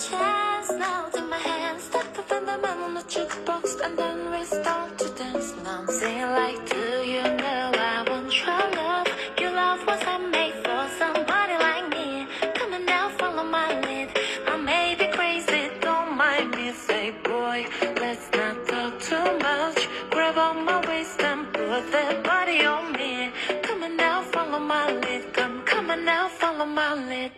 chance now. Take my hands, start to find the man on the jukebox, and then we start to dance. Now I'm singing like, do you know I want your love? Your love wasn't made for somebody like me. Come on now, follow my lead. I may be crazy, don't mind me. Say, boy, let's not talk too much. Grab on my waist and put that body on me. Come on now, follow my lead. Come on now, follow my lead.